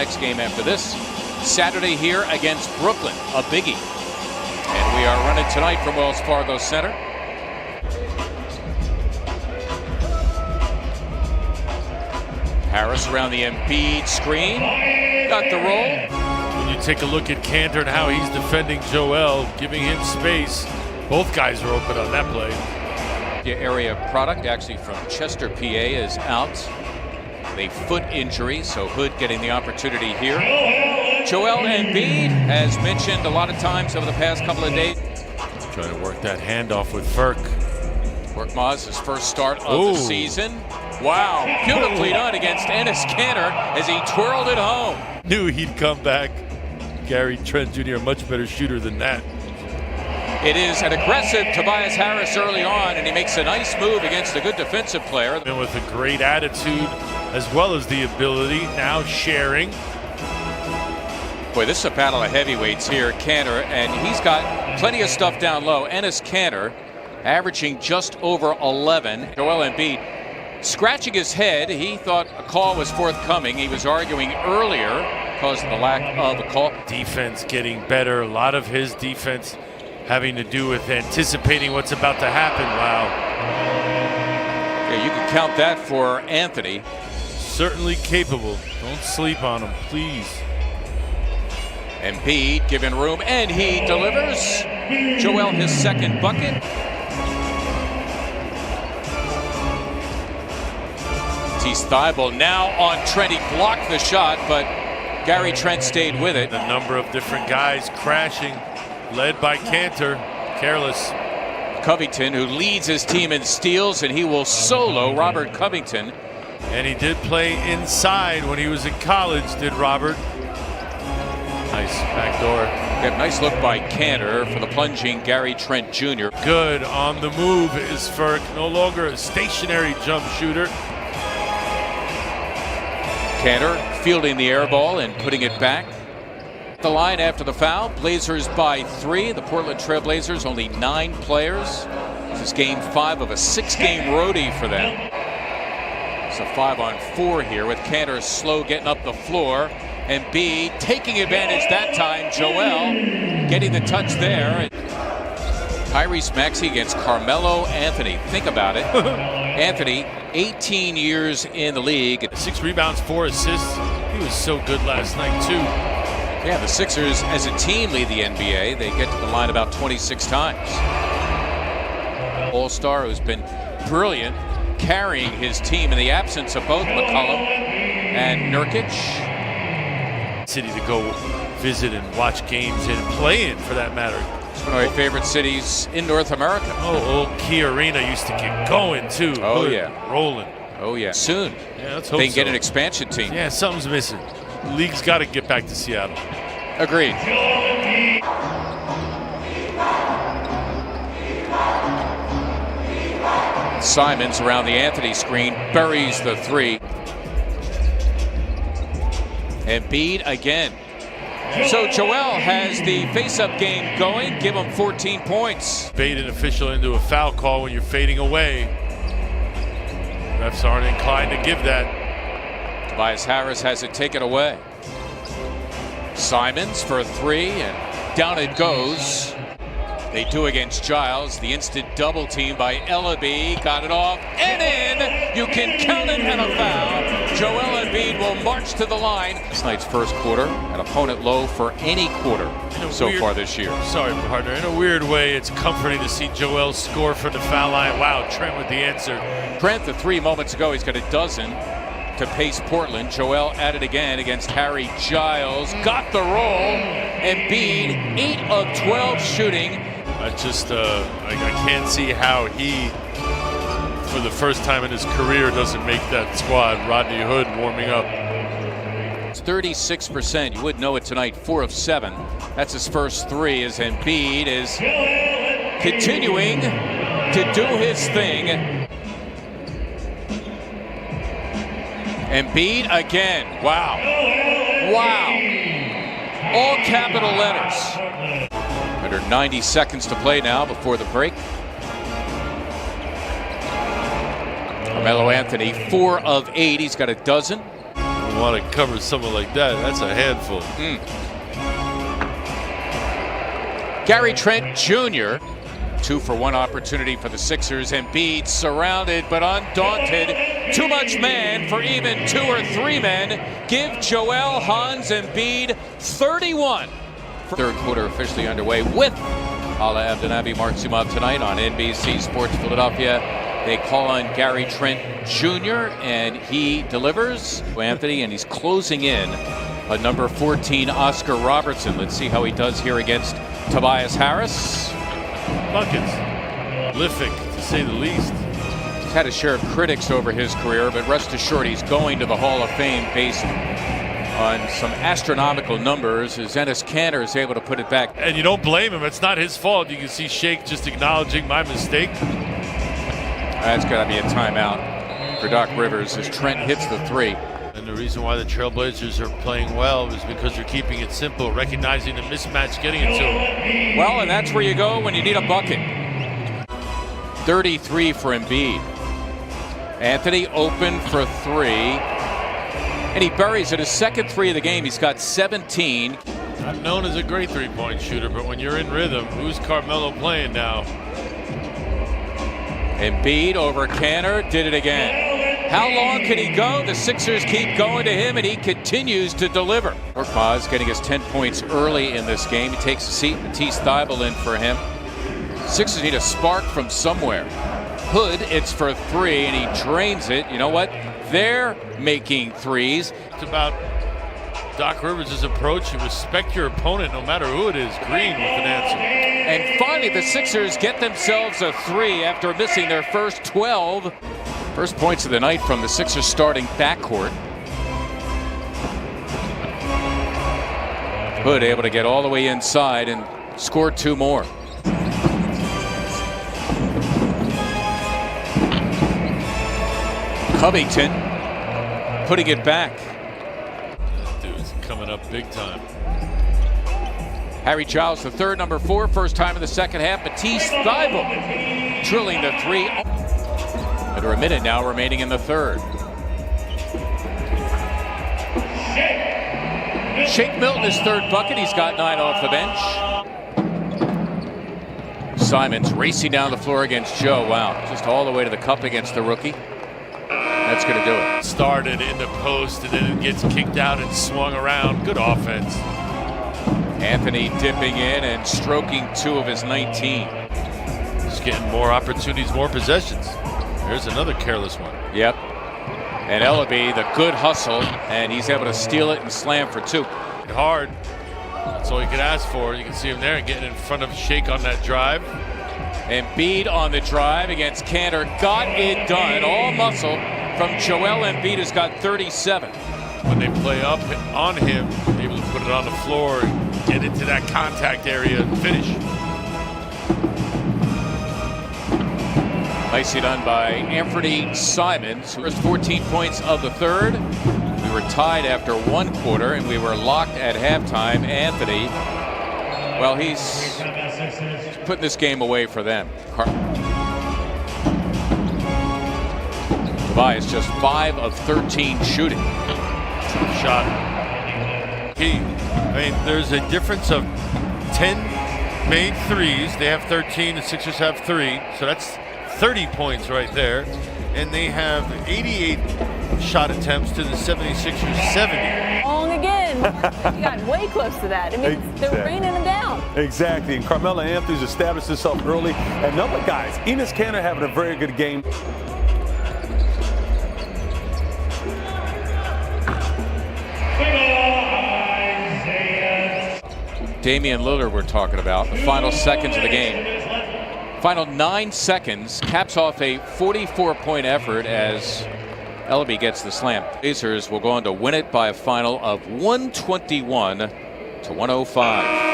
next game after this. Saturday here against Brooklyn, a biggie. And we are running tonight from Wells Fargo Center. Harris around the Embiid screen. Got the roll. When you take a look at Cantor and how he's defending Joel, giving him space, both guys are open on that play. The area product, actually from Chester, PA, is out. A foot injury, so Hood getting the opportunity here. Joel Embiid, as mentioned a lot of times over the past couple of days. Trying to work that handoff with Ferk. Workmaz, his first start of the season. Wow, beautifully done against Enes Kanter as he twirled it home. Knew he'd come back. Gary Trent Jr., a much better shooter than that. It is an aggressive Tobias Harris early on, and he makes a nice move against a good defensive player. And with a great attitude as well as the ability, now sharing. Boy, this is a battle of heavyweights here, Kanter, and he's got plenty of stuff down low. Enes Kanter averaging just over 11. Joel Embiid scratching his head. He thought a call was forthcoming. He was arguing earlier because of the lack of a call. Defense getting better. A lot of his defense having to do with anticipating what's about to happen. Wow. Yeah, you can count that for Anthony. Certainly capable. Don't sleep on him, please. Embiid given room, and he delivers. Joel his second bucket. Matisse Thybulle now on Trent. He blocked the shot, but Gary Trent stayed with it. A number of different guys crashing, led by Cantor. Careless. Covington, who leads his team in steals, and he will solo Robert Covington. And he did play inside when he was in college, did Robert. Nice backdoor. Yep, nice look by Kanter for the plunging Gary Trent Jr. Good on the move is Ferk, no longer a stationary jump shooter. Kanter fielding the air ball and putting it back. The line after the foul. Blazers by 3. The Portland Trail Blazers only 9 players. This is game 5 of a 6-game roadie for them. It's a 5-on-4 here with Kanter slow getting up the floor. Embiid taking advantage that time. Joel getting the touch there. Tyrese Maxey against Carmelo Anthony. Think about it. Anthony, 18 years in the league. 6 rebounds, 4 assists. He was so good last night, too. Yeah, the Sixers as a team lead the NBA. They get to the line about 26 times. All-star who's been brilliant, carrying his team in the absence of both McCollum and Nurkic. City to go visit and watch games and play in, for that matter. It's one of my favorite cities in North America. Oh, old Key Arena used to get going, too. Oh, Good. yeah. Rolling. Oh, yeah. Soon. Yeah, let's hope they can get so. an expansion team. Yeah, something's missing. The league's got to get back to Seattle. Agreed. Simons around the Anthony screen, buries the 3. Embiid again. So Joel has the face-up game going. Give him 14 points. Bait an official into a foul call when you're fading away. Refs aren't inclined to give that. Tobias Harris has it taken away. Simons for 3, and down it goes. They do against Giles. The instant double team by Ellaby. Got it off and in. You can count it and a foul. Joel Embiid will march to the line. This night's first quarter, an opponent low for any quarter so far this year. Sorry, partner. In a weird way, it's comforting to see Joel score from the foul line. Wow, Trent with the answer. Trent, the 3 moments ago, he's got a dozen to pace Portland. Joel at it again against Harry Giles. Got the roll. Embiid, 8 of 12 shooting. I can't see how he, for the first time in his career, doesn't make that squad. Rodney Hood warming up. It's 36%. You would know it tonight. 4 of 7. That's his first 3 as Embiid is continuing to do his thing. Embiid again. Wow. Wow. All capital letters. Under 90 seconds to play now before the break. Carmelo Anthony, 4 of 8. He's got a dozen. don't want to cover someone like that. That's a handful. Gary Trent Jr. 2-for-1 opportunity for the Sixers. Embiid surrounded but undaunted. Too much man for even 2 or 3 men. Give Joel Hans Embiid 31. Third quarter officially underway with Hala Abdenabi Marksumov tonight on NBC Sports Philadelphia. They call on Gary Trent Jr. and he delivers. Anthony, and he's closing in on number 14, Oscar Robertson. Let's see how he does here against Tobias Harris. Buckets. Prolific, to say the least. He's had a share of critics over his career, but rest assured he's going to the Hall of Fame based on some astronomical numbers, as Enes Kanter is able to put it back. And you don't blame him. It's not his fault. You can see Shake just acknowledging my mistake. That's got to be a timeout for Doc Rivers as Trent hits the 3. And the reason why the Trailblazers are playing well is because they're keeping it simple, recognizing the mismatch, getting it to them. Well, and that's where you go when you need a bucket. 33 for Embiid. Anthony open for 3. And he buries it, his second 3 of the game. He's got 17. I'm known as a great three-point shooter, but when you're in rhythm, who's Carmelo playing now? Embiid over Kanter, did it again. How long can he go? The Sixers keep going to him, and he continues to deliver. Korkmaz getting his 10 points early in this game. He takes a seat. Matisse Thybulle in for him. Sixers need a spark from somewhere. Hood, it's for 3, and he drains it. You know what? They're making threes. It's about Doc Rivers' approach. You respect your opponent no matter who it is. Green with an answer. And finally, the Sixers get themselves a 3 after missing their first 12. First points of the night from the Sixers starting backcourt. Hood able to get all the way inside and score 2 more. Covington putting it back. That dude's coming up big time. Harry Giles, the third, number 4, first time in the second half. Matisse Thybulle drilling the 3. Under a minute now remaining in the third. Shake Milton, his third bucket. He's got 9 off the bench. Simons racing down the floor against Joe. Wow, just all the way to the cup against the rookie. That's going to do it. Started in the post and then it gets kicked out and swung around. Good offense. Anthony dipping in and stroking 2 of his 19. Just getting more opportunities, more possessions. There's another careless one. Yep. And Ellaby, the good hustle, and he's able to steal it and slam for 2. Hard. That's all you can ask for. You can see him there getting in front of Shake on that drive. Embiid on the drive against Kanter. Got it done. All muscle from Joel Embiid, who's got 37. When they play up on him, able to put it on the floor, get into that contact area and finish. Nicely done by Anthony Simons, who was 14 points of the third. We were tied after 1 quarter, and we were locked at halftime. Anthony, well, he's putting this game away for them. Tobias just 5 of 13 shooting. Shot. I mean, there's a difference of 10 made threes. They have 13. The Sixers have 3. So that's 30 points right there. And they have 88 shot attempts to the 76ers 70. Wrong again. You got way close to that. I mean, they're raining them down. Exactly. And Carmelo Anthony's established himself early. And other guys, Enes Kanter having a very good game. Damian Lillard we're talking about. The final seconds of the game. Final 9 seconds caps off a 44-point effort as Ellaby gets the slam. Blazers will go on to win it by a final of 121 to 105.